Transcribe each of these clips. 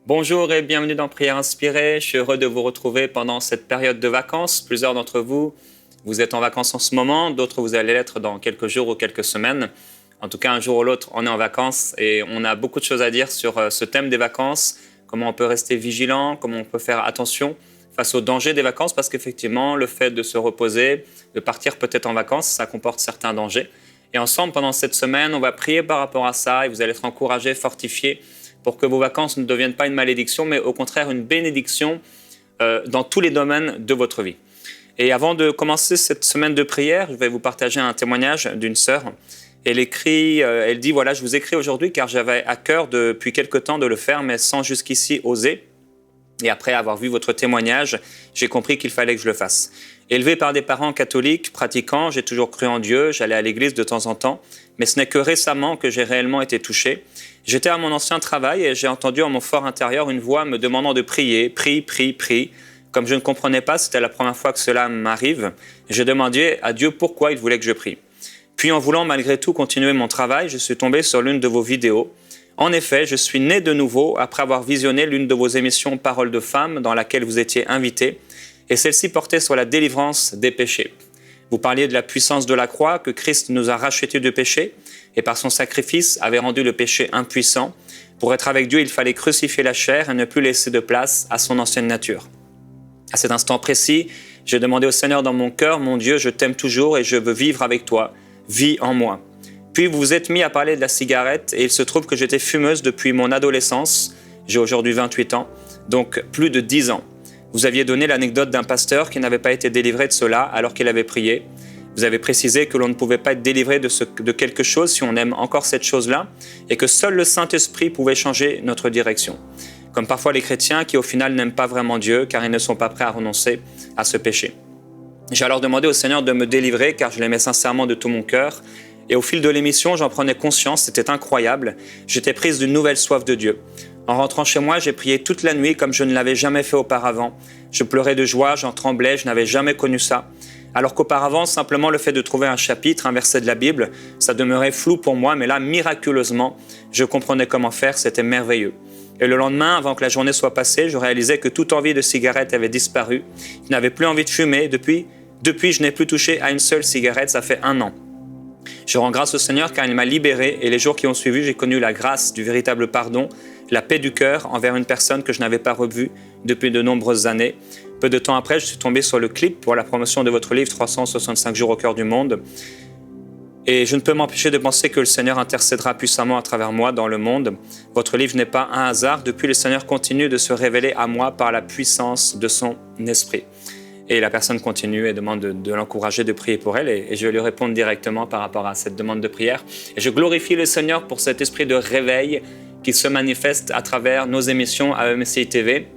Bonjour et bienvenue dans Prière Inspirée. Je suis heureux de vous retrouver pendant cette période de vacances. Plusieurs d'entre vous, vous êtes en vacances en ce moment, d'autres vous allez l'être dans quelques jours ou quelques semaines. En tout cas, un jour ou l'autre, on est en vacances et on a beaucoup de choses à dire sur ce thème des vacances, comment on peut rester vigilant, comment on peut faire attention face aux dangers des vacances, parce qu'effectivement, le fait de se reposer, de partir peut-être en vacances, ça comporte certains dangers. Et ensemble, pendant cette semaine, on va prier par rapport à ça et vous allez être encouragés, fortifiés, pour que vos vacances ne deviennent pas une malédiction, mais au contraire une bénédiction dans tous les domaines de votre vie. Et avant de commencer cette semaine de prière, je vais vous partager un témoignage d'une sœur. Elle dit, voilà, je vous écris aujourd'hui car j'avais à cœur depuis quelque temps de le faire, mais sans jusqu'ici oser. Et après avoir vu votre témoignage, j'ai compris qu'il fallait que je le fasse. Élevé par des parents catholiques, pratiquants, j'ai toujours cru en Dieu, j'allais à l'église de temps en temps, mais ce n'est que récemment que j'ai réellement été touché. J'étais à mon ancien travail et j'ai entendu en mon fort intérieur une voix me demandant de prier, prie, prie, prie. Comme je ne comprenais pas, c'était la première fois que cela m'arrive, j'ai demandé à Dieu pourquoi il voulait que je prie. Puis en voulant malgré tout continuer mon travail, je suis tombé sur l'une de vos vidéos. En effet, je suis né de nouveau après avoir visionné l'une de vos émissions Paroles de femmes dans laquelle vous étiez invité, et celle-ci portait sur la délivrance des péchés. Vous parliez de la puissance de la croix, que Christ nous a rachetés du péché, et par son sacrifice avait rendu le péché impuissant. Pour être avec Dieu, il fallait crucifier la chair et ne plus laisser de place à son ancienne nature. À cet instant précis, j'ai demandé au Seigneur dans mon cœur, mon Dieu, je t'aime toujours et je veux vivre avec toi, vis en moi. Puis vous vous êtes mis à parler de la cigarette et il se trouve que j'étais fumeuse depuis mon adolescence. J'ai aujourd'hui 28 ans, donc plus de 10 ans. Vous aviez donné l'anecdote d'un pasteur qui n'avait pas été délivré de cela alors qu'il avait prié. Vous avez précisé que l'on ne pouvait pas être délivré de quelque chose si on aime encore cette chose-là et que seul le Saint-Esprit pouvait changer notre direction. Comme parfois les chrétiens qui au final n'aiment pas vraiment Dieu car ils ne sont pas prêts à renoncer à ce péché. J'ai alors demandé au Seigneur de me délivrer car je l'aimais sincèrement de tout mon cœur. Et au fil de l'émission, j'en prenais conscience, c'était incroyable. J'étais prise d'une nouvelle soif de Dieu. En rentrant chez moi, j'ai prié toute la nuit comme je ne l'avais jamais fait auparavant. Je pleurais de joie, j'en tremblais, je n'avais jamais connu ça. Alors qu'auparavant, simplement le fait de trouver un chapitre, un verset de la Bible, ça demeurait flou pour moi, mais là, miraculeusement, je comprenais comment faire, c'était merveilleux. Et le lendemain, avant que la journée soit passée, je réalisais que toute envie de cigarette avait disparu. Je n'avais plus envie de fumer. Depuis, je n'ai plus touché à une seule cigarette, ça fait 1 an. Je rends grâce au Seigneur car il m'a libéré et les jours qui ont suivi, j'ai connu la grâce du véritable pardon, la paix du cœur envers une personne que je n'avais pas revue depuis de nombreuses années. Peu de temps après, je suis tombé sur le clip pour la promotion de votre livre 365 jours au cœur du monde. Et je ne peux m'empêcher de penser que le Seigneur intercédera puissamment à travers moi dans le monde. Votre livre n'est pas un hasard. Depuis, le Seigneur continue de se révéler à moi par la puissance de son esprit. Et la personne continue et demande de l'encourager, de prier pour elle. Et je vais lui répondre directement par rapport à cette demande de prière. Et je glorifie le Seigneur pour cet esprit de réveil qui se manifeste à travers nos émissions à MCI TV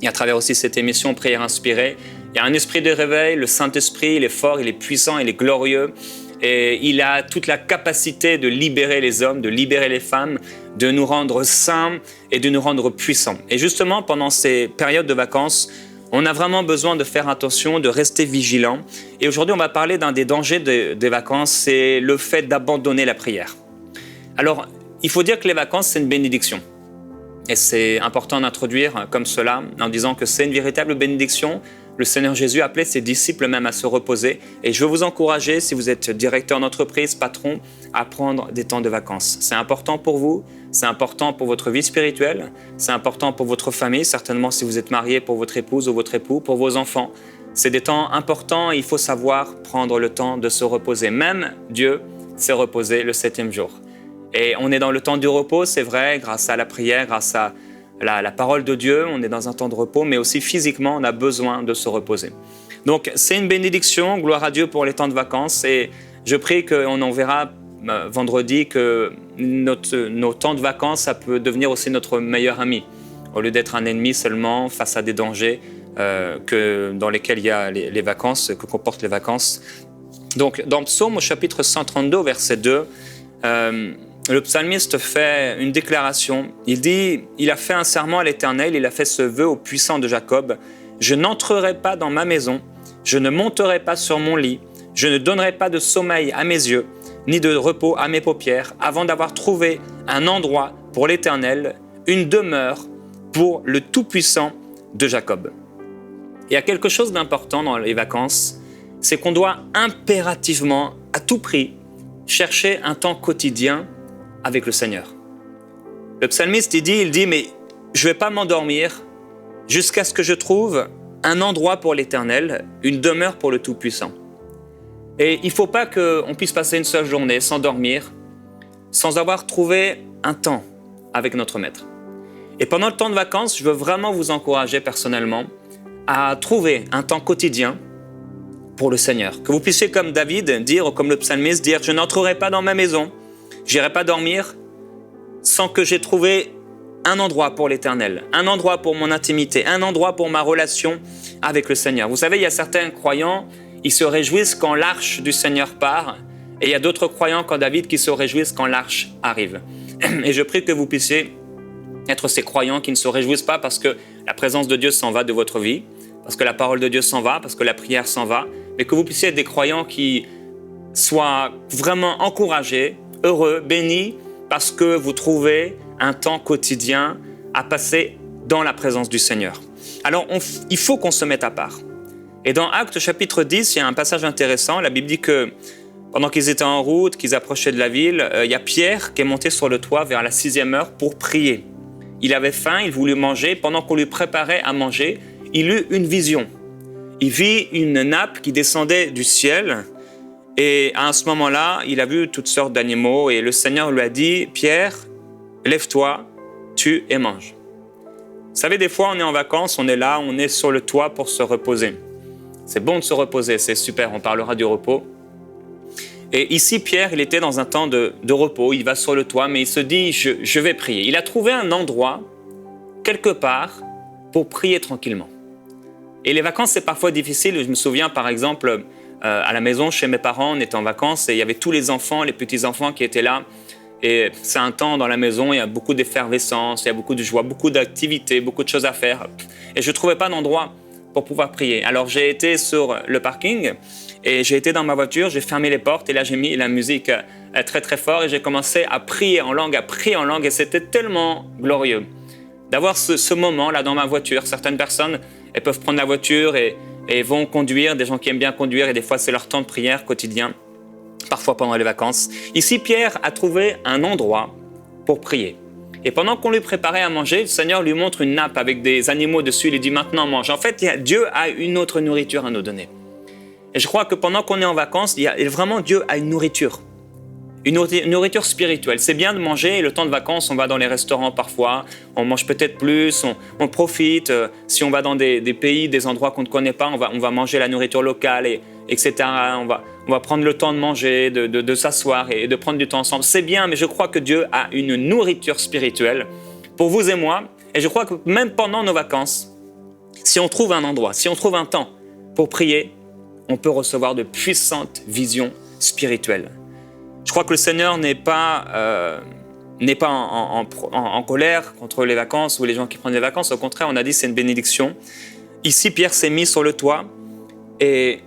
et à travers aussi cette émission Prière Inspirée. Il y a un esprit de réveil, le Saint-Esprit, il est fort, il est puissant, il est glorieux. Et il a toute la capacité de libérer les hommes, de libérer les femmes, de nous rendre saints et de nous rendre puissants. Et justement, pendant ces périodes de vacances, on a vraiment besoin de faire attention, de rester vigilant. Et aujourd'hui, on va parler d'un des dangers des vacances, c'est le fait d'abandonner la prière. Alors, il faut dire que les vacances, c'est une bénédiction. Et c'est important d'introduire comme cela, en disant que c'est une véritable bénédiction. Le Seigneur Jésus appelait ses disciples même à se reposer. Et je veux vous encourager, si vous êtes directeur d'entreprise, patron, à prendre des temps de vacances. C'est important pour vous, c'est important pour votre vie spirituelle, c'est important pour votre famille, certainement si vous êtes marié, pour votre épouse ou votre époux, pour vos enfants. C'est des temps importants, il faut savoir prendre le temps de se reposer. Même Dieu s'est reposé le 7e jour. Et on est dans le temps du repos, c'est vrai, grâce à la prière, grâce à la parole de Dieu, on est dans un temps de repos, mais aussi physiquement, on a besoin de se reposer. Donc, c'est une bénédiction, gloire à Dieu pour les temps de vacances. Et je prie qu'on en verra vendredi que nos temps de vacances, ça peut devenir aussi notre meilleur ami, au lieu d'être un ennemi seulement face à des dangers dans lesquels il y a les vacances, que comportent les vacances. Donc, dans Psaume, au chapitre 132, verset 2, le psalmiste fait une déclaration. Il dit, il a fait un serment à l'Éternel, il a fait ce vœu au puissant de Jacob. Je n'entrerai pas dans ma maison, je ne monterai pas sur mon lit, je ne donnerai pas de sommeil à mes yeux, ni de repos à mes paupières, avant d'avoir trouvé un endroit pour l'Éternel, une demeure pour le Tout-Puissant de Jacob. Il y a quelque chose d'important dans les vacances, c'est qu'on doit impérativement, à tout prix, chercher un temps quotidien avec le Seigneur. Le psalmiste, il dit, mais je ne vais pas m'endormir jusqu'à ce que je trouve un endroit pour l'Éternel, une demeure pour le Tout-Puissant. Et il ne faut pas qu'on puisse passer une seule journée sans dormir, sans avoir trouvé un temps avec notre Maître. Et pendant le temps de vacances, je veux vraiment vous encourager personnellement à trouver un temps quotidien pour le Seigneur. Que vous puissiez, comme David, dire, ou comme le psalmiste, dire « Je n'entrerai pas dans ma maison, je n'irai pas dormir sans que j'ai trouvé un endroit pour l'Éternel, un endroit pour mon intimité, un endroit pour ma relation avec le Seigneur. » Vous savez, il y a certains croyants, ils se réjouissent quand l'arche du Seigneur part, et il y a d'autres croyants comme David qui se réjouissent quand l'arche arrive. Et je prie que vous puissiez être ces croyants qui ne se réjouissent pas parce que la présence de Dieu s'en va de votre vie, parce que la parole de Dieu s'en va, parce que la prière s'en va, mais que vous puissiez être des croyants qui soient vraiment encouragés, heureux, bénis, parce que vous trouvez un temps quotidien à passer dans la présence du Seigneur. Alors, il faut qu'on se mette à part. Et dans Actes chapitre 10, il y a un passage intéressant. La Bible dit que pendant qu'ils étaient en route, qu'ils approchaient de la ville, il y a Pierre qui est monté sur le toit vers la 6e heure pour prier. Il avait faim, il voulut manger. Pendant qu'on lui préparait à manger, il eut une vision. Il vit une nappe qui descendait du ciel. Et à ce moment-là, il a vu toutes sortes d'animaux. Et le Seigneur lui a dit, « Pierre, lève-toi, tue et mange. » Vous savez, des fois, on est en vacances, on est là, on est sur le toit pour se reposer. C'est bon de se reposer, c'est super, on parlera du repos. Et ici, Pierre, il était dans un temps de repos, il va sur le toit, mais il se dit, je vais prier. Il a trouvé un endroit, quelque part, pour prier tranquillement. Et les vacances, c'est parfois difficile. Je me souviens, par exemple, à la maison, chez mes parents, on était en vacances et il y avait tous les enfants, les petits-enfants qui étaient là. Et c'est un temps dans la maison, il y a beaucoup d'effervescence, il y a beaucoup de joie, beaucoup d'activités, beaucoup de choses à faire. Et je ne trouvais pas d'endroit pour pouvoir prier. Alors j'ai été sur le parking et j'ai été dans ma voiture, j'ai fermé les portes et là j'ai mis la musique très très fort et j'ai commencé à prier en langue et c'était tellement glorieux d'avoir ce moment-là dans ma voiture. Certaines personnes, elles peuvent prendre la voiture et vont conduire, des gens qui aiment bien conduire et des fois c'est leur temps de prière quotidien, parfois pendant les vacances. Ici, Pierre a trouvé un endroit pour prier. Et pendant qu'on lui préparait à manger, le Seigneur lui montre une nappe avec des animaux dessus. Il lui dit maintenant mange. En fait, Dieu a une autre nourriture à nous donner. Et je crois que pendant qu'on est en vacances, vraiment Dieu a une nourriture spirituelle. C'est bien de manger et le temps de vacances, on va dans les restaurants parfois, on mange peut-être plus, on profite. Si on va dans des pays, des endroits qu'on ne connaît pas, on va manger la nourriture locale, etc. On va prendre le temps de manger, de s'asseoir et de prendre du temps ensemble. C'est bien, mais je crois que Dieu a une nourriture spirituelle pour vous et moi. Et je crois que même pendant nos vacances, si on trouve un endroit, si on trouve un temps pour prier, on peut recevoir de puissantes visions spirituelles. Je crois que le Seigneur n'est pas en colère contre les vacances ou les gens qui prennent des vacances. Au contraire, on a dit que c'est une bénédiction. Ici, Pierre s'est mis sur le toit et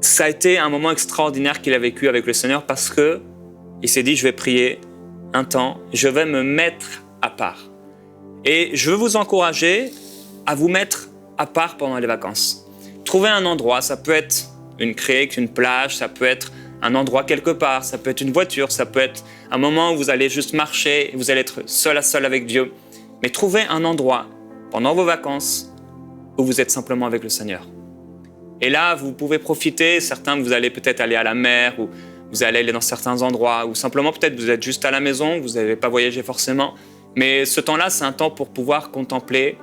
ça a été un moment extraordinaire qu'il a vécu avec le Seigneur parce qu'il s'est dit, je vais prier un temps, je vais me mettre à part. Et je veux vous encourager à vous mettre à part pendant les vacances. Trouvez un endroit, ça peut être une crique, une plage, ça peut être un endroit quelque part, ça peut être une voiture, ça peut être un moment où vous allez juste marcher, vous allez être seul à seul avec Dieu. Mais trouvez un endroit pendant vos vacances où vous êtes simplement avec le Seigneur. Et là, vous pouvez profiter. Certains, vous allez peut-être aller à la mer ou vous allez aller dans certains endroits ou simplement peut-être vous êtes juste à la maison, vous n'avez pas voyagé forcément. Mais ce temps-là, c'est un temps pour pouvoir contempler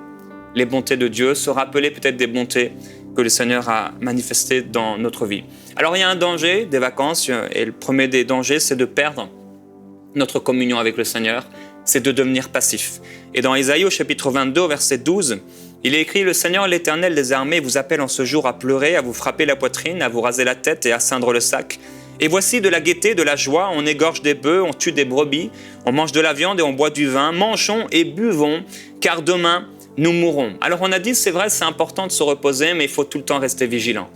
les bontés de Dieu, se rappeler peut-être des bontés que le Seigneur a manifestées dans notre vie. Alors, il y a un danger des vacances et le premier des dangers, c'est de perdre notre communion avec le Seigneur, c'est de devenir passif. Et dans Ésaïe au chapitre 22, au verset 12, il est écrit « Le Seigneur, l'Éternel des armées, vous appelle en ce jour à pleurer, à vous frapper la poitrine, à vous raser la tête et à ceindre le sac. Et voici de la gaieté, de la joie, on égorge des bœufs, on tue des brebis, on mange de la viande et on boit du vin, mangeons et buvons, car demain, nous mourrons. » Alors on a dit, c'est vrai, c'est important de se reposer, mais il faut tout le temps rester vigilant.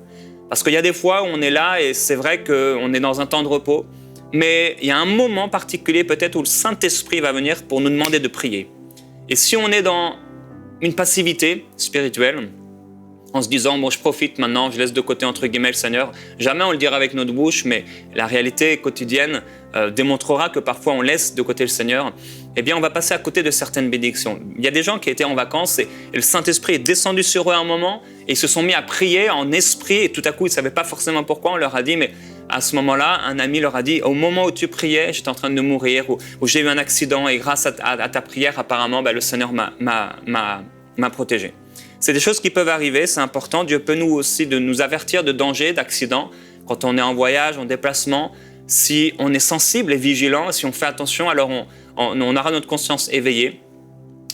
Parce qu'il y a des fois où on est là et c'est vrai qu'on est dans un temps de repos, mais il y a un moment particulier peut-être où le Saint-Esprit va venir pour nous demander de prier. Et si on est dans une passivité spirituelle, en se disant « bon, je profite maintenant, je laisse de côté entre guillemets le Seigneur ». Jamais on le dira avec notre bouche, mais la réalité quotidienne démontrera que parfois on laisse de côté le Seigneur. Eh bien, on va passer à côté de certaines bénédictions. Il y a des gens qui étaient en vacances et le Saint-Esprit est descendu sur eux à un moment et ils se sont mis à prier en esprit et tout à coup, ils ne savaient pas forcément pourquoi. On leur a dit, mais à ce moment-là, un ami leur a dit, au moment où tu priais, j'étais en train de mourir ou j'ai eu un accident et grâce à ta prière, apparemment, le Seigneur m'a protégé. C'est des choses qui peuvent arriver, c'est important. Dieu peut nous aussi de nous avertir de dangers, d'accidents. Quand on est en voyage, en déplacement, si on est sensible et vigilant, si on fait attention, alors on aura notre conscience éveillée.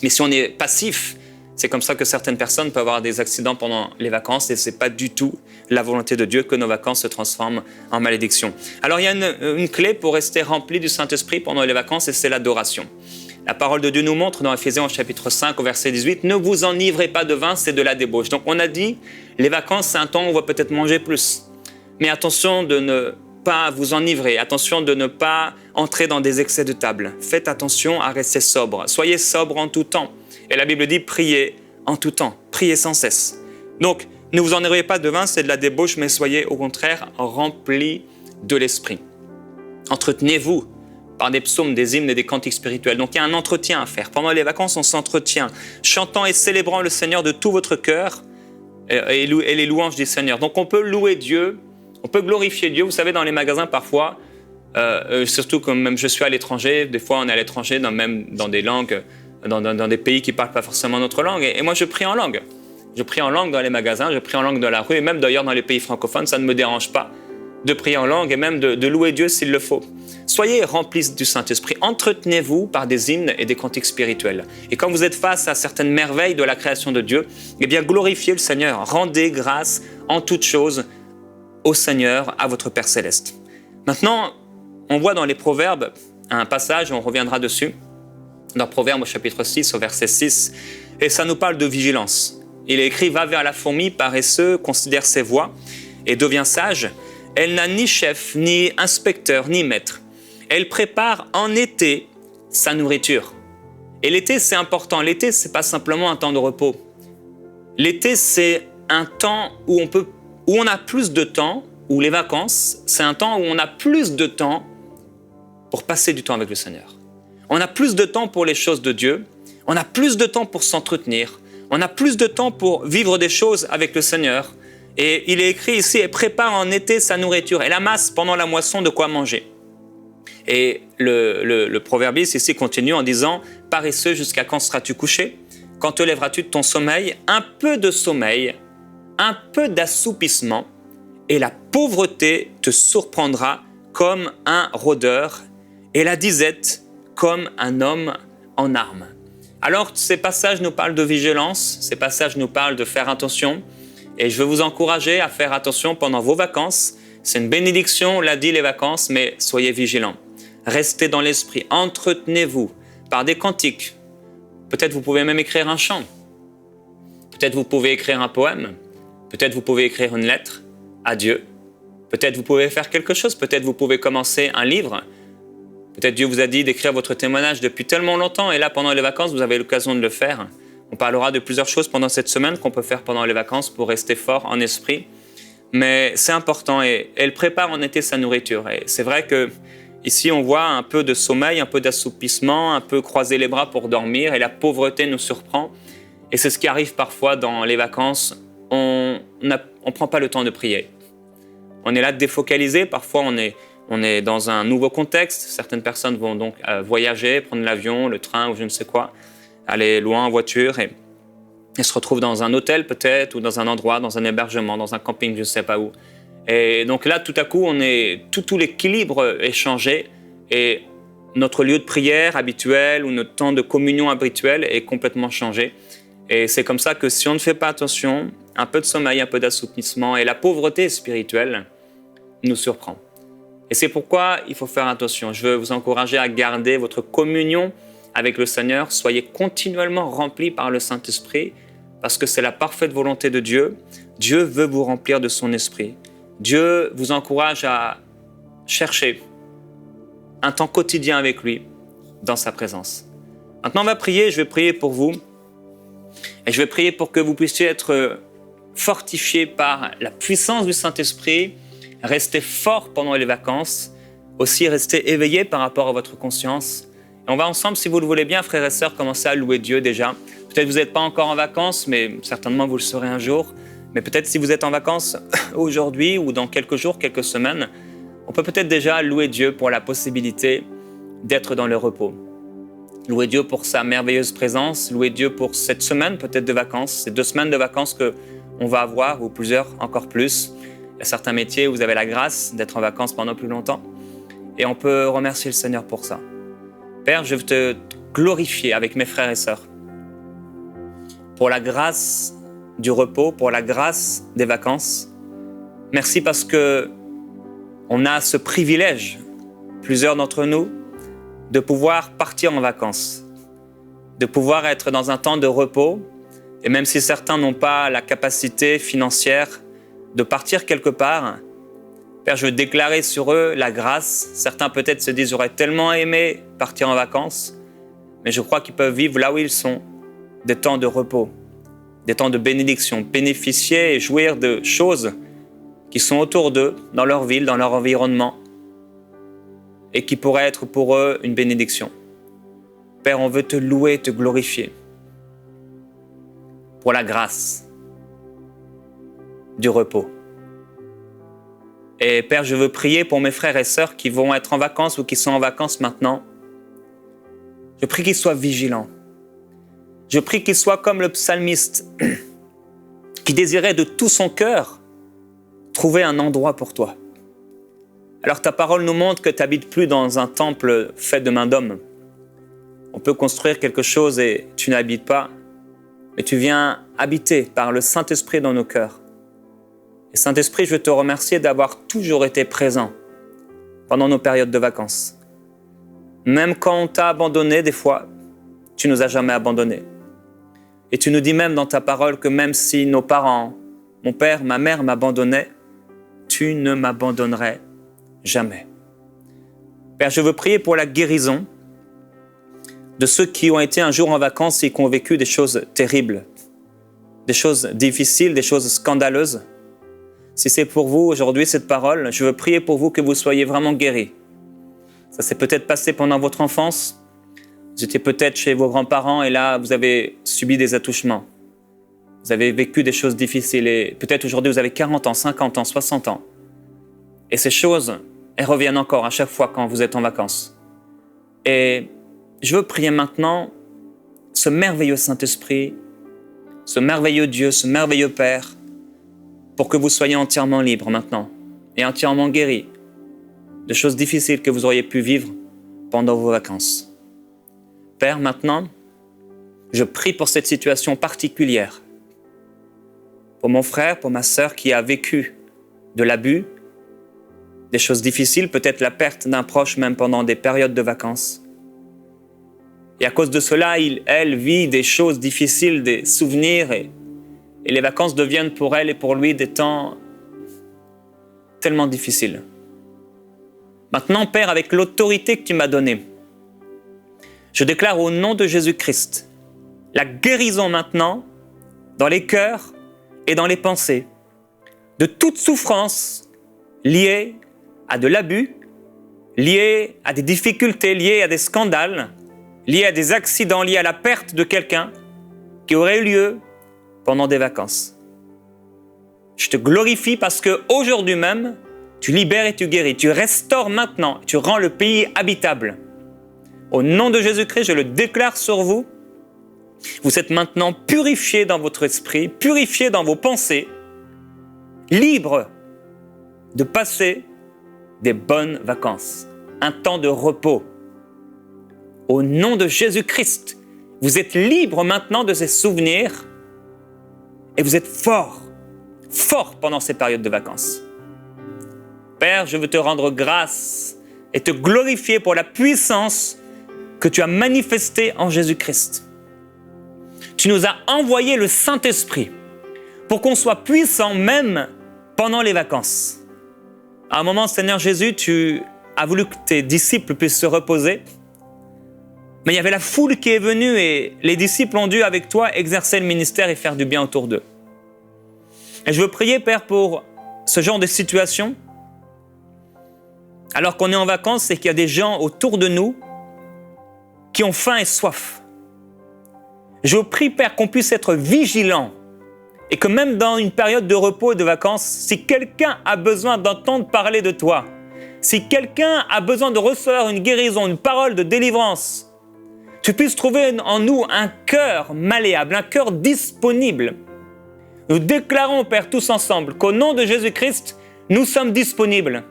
Mais si on est passif, c'est comme ça que certaines personnes peuvent avoir des accidents pendant les vacances et ce n'est pas du tout la volonté de Dieu que nos vacances se transforment en malédiction. Alors il y a une clé pour rester rempli du Saint-Esprit pendant les vacances et c'est l'adoration. La parole de Dieu nous montre dans Ephésiens au chapitre 5 au verset 18, « Ne vous enivrez pas de vin, c'est de la débauche. » Donc on a dit, les vacances c'est un temps où on va peut-être manger plus. Mais attention de ne pas vous enivrer, attention de ne pas entrer dans des excès de table. Faites attention à rester sobre. Soyez sobre en tout temps. Et la Bible dit, priez en tout temps, priez sans cesse. Donc, ne vous enivrez pas de vin, c'est de la débauche, mais soyez au contraire remplis de l'Esprit. Entretenez-vous par des psaumes, des hymnes et des cantiques spirituels. Donc, il y a un entretien à faire. Pendant les vacances, on s'entretient, chantant et célébrant le Seigneur de tout votre cœur et les louanges du Seigneur. Donc, on peut louer Dieu, on peut glorifier Dieu. Vous savez, dans les magasins, parfois, surtout comme même je suis à l'étranger, des fois, on est à l'étranger, même dans des langues, dans des pays qui ne parlent pas forcément notre langue. Et moi, je prie en langue. Je prie en langue dans les magasins, je prie en langue dans la rue, et même d'ailleurs dans les pays francophones, ça ne me dérange pas de prier en langue et même de louer Dieu s'il le faut. Soyez remplis du Saint-Esprit, entretenez-vous par des hymnes et des cantiques spirituels. Et quand vous êtes face à certaines merveilles de la création de Dieu, eh bien glorifiez le Seigneur, rendez grâce en toutes choses au Seigneur, à votre Père Céleste. Maintenant, on voit dans les Proverbes un passage, on reviendra dessus, dans Proverbes au chapitre 6, au verset 6, et ça nous parle de vigilance. Il est écrit « Va vers la fourmi, paresseux, considère ses voies, et devient sage. Elle n'a ni chef, ni inspecteur, ni maître. Elle prépare en été sa nourriture. » Et l'été, c'est important. L'été, ce n'est pas simplement un temps de repos. L'été, c'est un temps où on a plus de temps, où les vacances, c'est un temps où on a plus de temps pour passer du temps avec le Seigneur. On a plus de temps pour les choses de Dieu. On a plus de temps pour s'entretenir. On a plus de temps pour vivre des choses avec le Seigneur. Et il est écrit ici, « Elle prépare en été sa nourriture. Elle amasse pendant la moisson de quoi manger. » Et le proverbiste ici continue en disant, « Paresseux, jusqu'à quand seras-tu couché? Quand te lèveras-tu de ton sommeil? Un peu de sommeil, un peu d'assoupissement, et la pauvreté te surprendra comme un rôdeur, et la disette comme un homme en armes. » Alors, ces passages nous parlent de vigilance, ces passages nous parlent de faire attention, et je veux vous encourager à faire attention pendant vos vacances. C'est une bénédiction, on l'a dit, les vacances, mais soyez vigilants. Restez dans l'esprit, entretenez-vous par des cantiques. Peut-être vous pouvez même écrire un chant. Peut-être vous pouvez écrire un poème. Peut-être vous pouvez écrire une lettre à Dieu. Peut-être vous pouvez faire quelque chose. Peut-être vous pouvez commencer un livre. Peut-être Dieu vous a dit d'écrire votre témoignage depuis tellement longtemps et là, pendant les vacances, vous avez l'occasion de le faire. On parlera de plusieurs choses pendant cette semaine qu'on peut faire pendant les vacances pour rester fort en esprit. Mais c'est important et elle prépare en été sa nourriture. Et c'est vrai que ici, on voit un peu de sommeil, un peu d'assoupissement, un peu croiser les bras pour dormir et la pauvreté nous surprend. Et c'est ce qui arrive parfois dans les vacances. On ne prend pas le temps de prier. On est là défocalisé. Parfois, on est dans un nouveau contexte. Certaines personnes vont donc voyager, prendre l'avion, le train ou je ne sais quoi, aller loin en voiture et se retrouvent dans un hôtel peut-être ou dans un endroit, dans un hébergement, dans un camping, je ne sais pas où. Et donc là, tout à coup, tout l'équilibre est changé et notre lieu de prière habituel ou notre temps de communion habituel est complètement changé. Et c'est comme ça que si on ne fait pas attention, un peu de sommeil, un peu d'assoupissement et la pauvreté spirituelle nous surprend. Et c'est pourquoi il faut faire attention. Je veux vous encourager à garder votre communion avec le Seigneur. Soyez continuellement remplis par le Saint-Esprit parce que c'est la parfaite volonté de Dieu. Dieu veut vous remplir de son esprit. Dieu vous encourage à chercher un temps quotidien avec lui dans sa présence. Maintenant, on va prier. Je vais prier pour vous. Et je vais prier pour que vous puissiez être fortifiés par la puissance du Saint-Esprit, rester fort pendant les vacances, aussi rester éveillés par rapport à votre conscience. Et on va ensemble, si vous le voulez bien, frères et sœurs, commencer à louer Dieu déjà. Peut-être que vous n'êtes pas encore en vacances, mais certainement vous le serez un jour. Mais peut-être si vous êtes en vacances aujourd'hui ou dans quelques jours, quelques semaines, on peut peut-être déjà louer Dieu pour la possibilité d'être dans le repos. Louer Dieu pour sa merveilleuse présence, louer Dieu pour cette semaine peut-être de vacances, ces 2 semaines de vacances qu'on va avoir, ou plusieurs, encore plus. Il y a certains métiers où vous avez la grâce d'être en vacances pendant plus longtemps. Et on peut remercier le Seigneur pour ça. Père, je veux te glorifier avec mes frères et sœurs pour la grâce du repos, pour la grâce des vacances. Merci parce que on a ce privilège, plusieurs d'entre nous, de pouvoir partir en vacances, de pouvoir être dans un temps de repos. Et même si certains n'ont pas la capacité financière de partir quelque part, Père, je veux déclarer sur eux la grâce. Certains peut-être se disent « j'aurais tellement aimé partir en vacances », mais je crois qu'ils peuvent vivre là où ils sont, des temps de repos, des temps de bénédiction, bénéficier et jouir de choses qui sont autour d'eux, dans leur ville, dans leur environnement, et qui pourraient être pour eux une bénédiction. Père, on veut te louer, te glorifier pour la grâce du repos. Et Père, je veux prier pour mes frères et sœurs qui vont être en vacances ou qui sont en vacances maintenant. Je prie qu'ils soient vigilants. Je prie qu'ils soient comme le psalmiste qui désirait de tout son cœur trouver un endroit pour toi. Alors ta parole nous montre que tu n'habites plus dans un temple fait de main d'homme. On peut construire quelque chose et tu n'habites pas, mais tu viens habiter par le Saint-Esprit dans nos cœurs. Et Saint-Esprit, je veux te remercier d'avoir toujours été présent pendant nos périodes de vacances. Même quand on t'a abandonné des fois, tu nous as jamais abandonnés. Et tu nous dis même dans ta parole que même si nos parents, mon père, ma mère m'abandonnaient, tu ne m'abandonnerais jamais. Père, je veux prier pour la guérison de ceux qui ont été un jour en vacances et qui ont vécu des choses terribles, des choses difficiles, des choses scandaleuses. Si c'est pour vous aujourd'hui cette parole, je veux prier pour vous que vous soyez vraiment guéris. Ça s'est peut-être passé pendant votre enfance. Vous étiez peut-être chez vos grands-parents et là, vous avez subi des attouchements. Vous avez vécu des choses difficiles et peut-être aujourd'hui, vous avez 40 ans, 50 ans, 60 ans. Et ces choses, elles reviennent encore à chaque fois quand vous êtes en vacances. Et je veux prier maintenant ce merveilleux Saint-Esprit, ce merveilleux Dieu, ce merveilleux Père, pour que vous soyez entièrement libres maintenant et entièrement guéris de choses difficiles que vous auriez pu vivre pendant vos vacances. Père, maintenant, je prie pour cette situation particulière, pour mon frère, pour ma sœur qui a vécu de l'abus, des choses difficiles, peut-être la perte d'un proche même pendant des périodes de vacances. Et à cause de cela, elle vit des choses difficiles, des souvenirs et les vacances deviennent pour elle et pour lui des temps tellement difficiles. Maintenant, Père, avec l'autorité que tu m'as donnée, je déclare au nom de Jésus-Christ la guérison maintenant dans les cœurs et dans les pensées de toute souffrance liée à de l'abus, liée à des difficultés, liée à des scandales, liée à des accidents, liée à la perte de quelqu'un qui aurait eu lieu pendant des vacances. Je te glorifie parce qu'aujourd'hui même, tu libères et tu guéris, tu restaures maintenant, tu rends le pays habitable. Au nom de Jésus-Christ, je le déclare sur vous. Vous êtes maintenant purifiés dans votre esprit, purifiés dans vos pensées, libres de passer des bonnes vacances, un temps de repos. Au nom de Jésus-Christ, vous êtes libres maintenant de ces souvenirs et vous êtes forts pendant ces périodes de vacances. Père, je veux te rendre grâce et te glorifier pour la puissance que tu as manifestée en Jésus-Christ. Tu nous as envoyé le Saint-Esprit pour qu'on soit puissant même pendant les vacances. À un moment, Seigneur Jésus, tu as voulu que tes disciples puissent se reposer. Mais il y avait la foule qui est venue et les disciples ont dû, avec toi, exercer le ministère et faire du bien autour d'eux. Et je veux prier, Père, pour ce genre de situation, alors qu'on est en vacances et qu'il y a des gens autour de nous qui ont faim et soif. Je vous prie, Père, qu'on puisse être vigilants et que même dans une période de repos et de vacances, si quelqu'un a besoin d'entendre parler de toi, si quelqu'un a besoin de recevoir une guérison, une parole de délivrance, tu puisses trouver en nous un cœur malléable, un cœur disponible. Nous déclarons, Père, tous ensemble, qu'au nom de Jésus-Christ, nous sommes disponibles,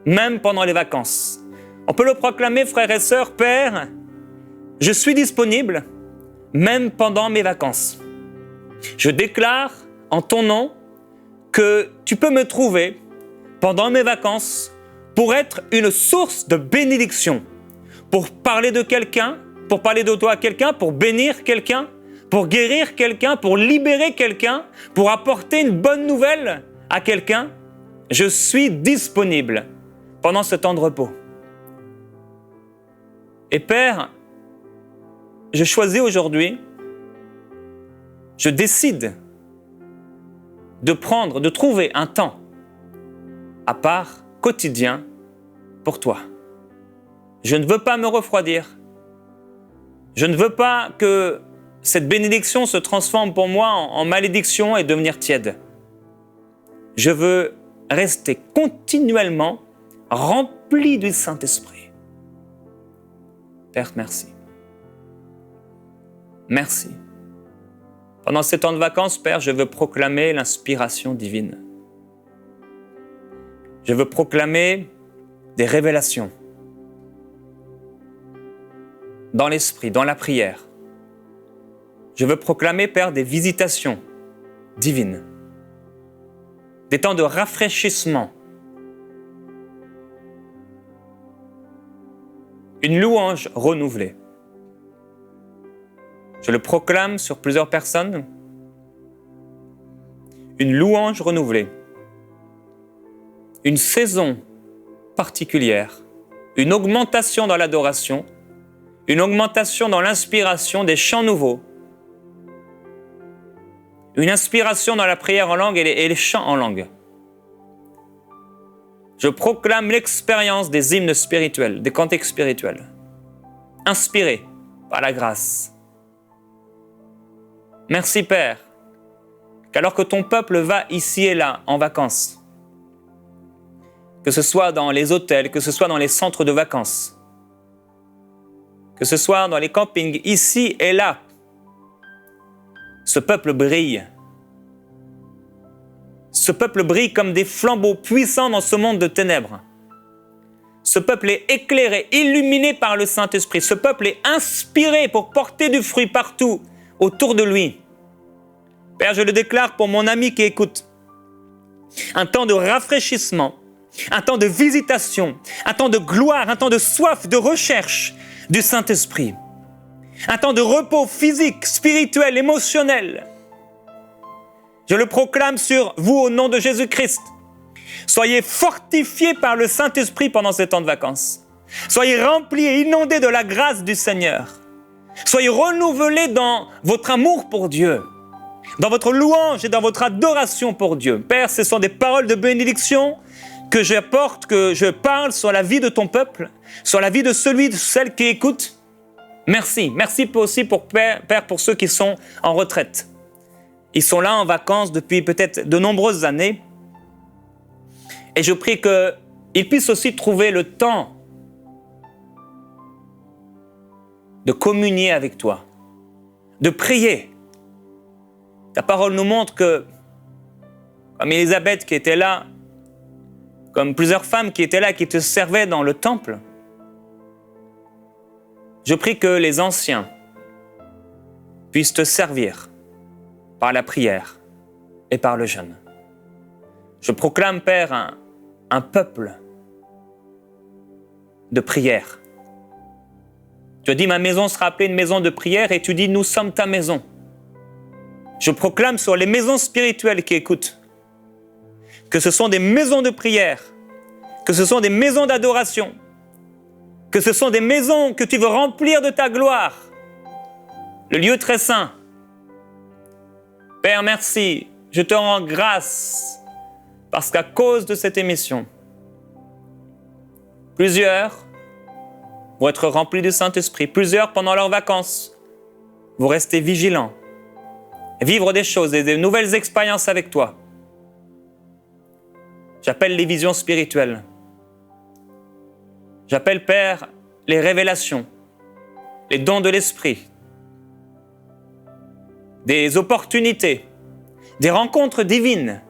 même pendant les vacances. On peut le proclamer, frères et sœurs, Père, je suis disponible, même pendant mes vacances. Je déclare en ton nom que tu peux me trouver pendant mes vacances pour être une source de bénédiction, pour parler de quelqu'un, pour parler de toi à quelqu'un, pour bénir quelqu'un, pour guérir quelqu'un, pour libérer quelqu'un, pour apporter une bonne nouvelle à quelqu'un. Je suis disponible pendant ce temps de repos. Et Père, je choisis aujourd'hui, je décide de trouver un temps à part quotidien pour toi. Je ne veux pas me refroidir. Je ne veux pas que cette bénédiction se transforme pour moi en malédiction et devenir tiède. Je veux rester continuellement rempli du Saint-Esprit. Père, merci. Merci. Pendant ces temps de vacances, Père, je veux proclamer l'inspiration divine. Je veux proclamer des révélations dans l'esprit, dans la prière. Je veux proclamer, Père, des visitations divines, des temps de rafraîchissement, une louange renouvelée. Je le proclame sur plusieurs personnes, une louange renouvelée, une saison particulière, une augmentation dans l'adoration, une augmentation dans l'inspiration des chants nouveaux, une inspiration dans la prière en langue et les chants en langue. Je proclame l'expérience des hymnes spirituels, des cantiques spirituels, inspirés par la grâce. Merci Père, qu'alors que ton peuple va ici et là en vacances, que ce soit dans les hôtels, que ce soit dans les centres de vacances, que ce soit dans les campings, ici et là, ce peuple brille. Ce peuple brille comme des flambeaux puissants dans ce monde de ténèbres. Ce peuple est éclairé, illuminé par le Saint-Esprit. Ce peuple est inspiré pour porter du fruit partout autour de lui. Père, je le déclare pour mon ami qui écoute. Un temps de rafraîchissement, un temps de visitation, un temps de gloire, un temps de soif, de recherche du Saint-Esprit. Un temps de repos physique, spirituel, émotionnel. Je le proclame sur vous au nom de Jésus-Christ. Soyez fortifiés par le Saint-Esprit pendant ces temps de vacances. Soyez remplis et inondés de la grâce du Seigneur. Soyez renouvelés dans votre amour pour Dieu, dans votre louange et dans votre adoration pour Dieu. Père, ce sont des paroles de bénédiction que j'apporte, que je parle sur la vie de ton peuple, sur la vie de celui, de celle qui écoute. Merci. Merci aussi pour Père, pour ceux qui sont en retraite. Ils sont là en vacances depuis peut-être de nombreuses années. Et je prie qu'ils puissent aussi trouver le temps de communier avec toi, de prier. Ta parole nous montre que, comme Élisabeth qui était là, comme plusieurs femmes qui étaient là, qui te servaient dans le temple, je prie que les anciens puissent te servir par la prière et par le jeûne. Je proclame, Père, un peuple de prière. Tu as dit, ma maison sera appelée une maison de prière, et tu dis, nous sommes ta maison. Je proclame sur les maisons spirituelles qui écoutent que ce sont des maisons de prière, que ce sont des maisons d'adoration, que ce sont des maisons que tu veux remplir de ta gloire, le lieu très saint. Père, merci, je te rends grâce parce qu'à cause de cette émission, plusieurs vont être remplis du Saint-Esprit, plusieurs pendant leurs vacances vont rester vigilants, vivre des choses et des nouvelles expériences avec toi. J'appelle les visions spirituelles. J'appelle, Père, les révélations, les dons de l'Esprit, des opportunités, des rencontres divines.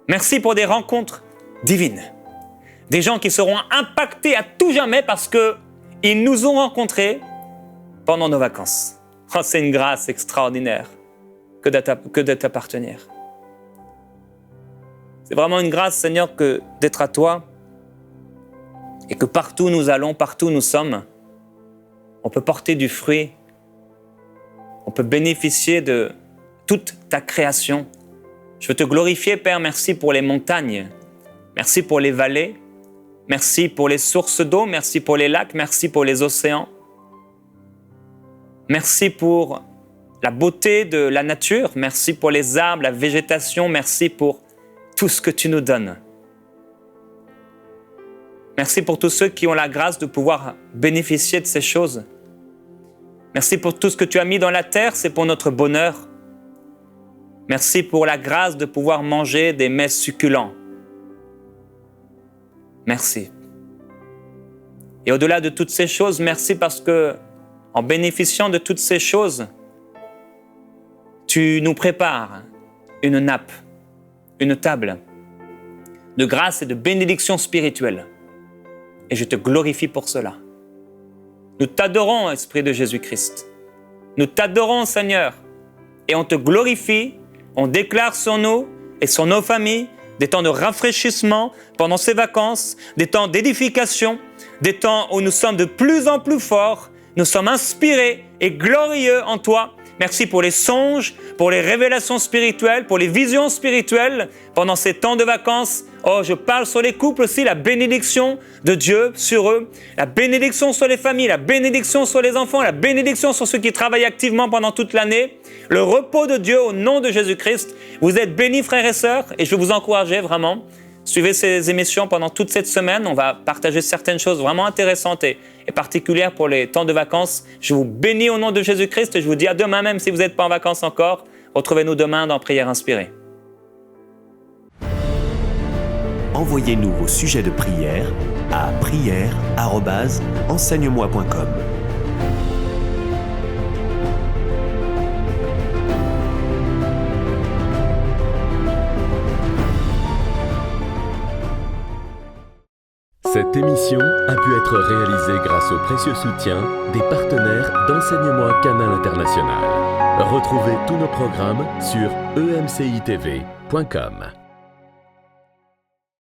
Merci pour des rencontres divines. Des gens qui seront impactés à tout jamais parce qu'ils nous ont rencontrés pendant nos vacances. Oh, c'est une grâce extraordinaire que de t'appartenir. C'est vraiment une grâce, Seigneur, d'être à toi et que partout nous allons, partout nous sommes, on peut porter du fruit, on peut bénéficier de toute ta création. Je veux te glorifier, Père, merci pour les montagnes, merci pour les vallées, merci pour les sources d'eau, merci pour les lacs, merci pour les océans. Merci pour la beauté de la nature, merci pour les arbres, la végétation, merci pour tout ce que tu nous donnes. Merci pour tous ceux qui ont la grâce de pouvoir bénéficier de ces choses. Merci pour tout ce que tu as mis dans la terre, c'est pour notre bonheur. Merci pour la grâce de pouvoir manger des mets succulents. Merci. Et au-delà de toutes ces choses, merci parce que, en bénéficiant de toutes ces choses, tu nous prépares une nappe, une table de grâce et de bénédiction spirituelle. Et je te glorifie pour cela. Nous t'adorons, Esprit de Jésus-Christ. Nous t'adorons, Seigneur. Et on te glorifie, on déclare sur nous et sur nos familles des temps de rafraîchissement pendant ces vacances, des temps d'édification, des temps où nous sommes de plus en plus forts, nous sommes inspirés et glorieux en toi. Merci pour les songes, pour les révélations spirituelles, pour les visions spirituelles pendant ces temps de vacances. Oh, je parle sur les couples aussi, la bénédiction de Dieu sur eux, la bénédiction sur les familles, la bénédiction sur les enfants, la bénédiction sur ceux qui travaillent activement pendant toute l'année. Le repos de Dieu au nom de Jésus-Christ. Vous êtes bénis, frères et sœurs, et je vais vous encourager vraiment. Suivez ces émissions pendant toute cette semaine. On va partager certaines choses vraiment intéressantes et particulières pour les temps de vacances. Je vous bénis au nom de Jésus-Christ et je vous dis à demain même si vous n'êtes pas en vacances encore. Retrouvez-nous demain dans Prière Inspirée. Envoyez-nous vos sujets de prière à prière@enseigne-moi.com. Cette émission a pu être réalisée grâce au précieux soutien des partenaires d'Enseigne-moi Canal International. Retrouvez tous nos programmes sur emcitv.com.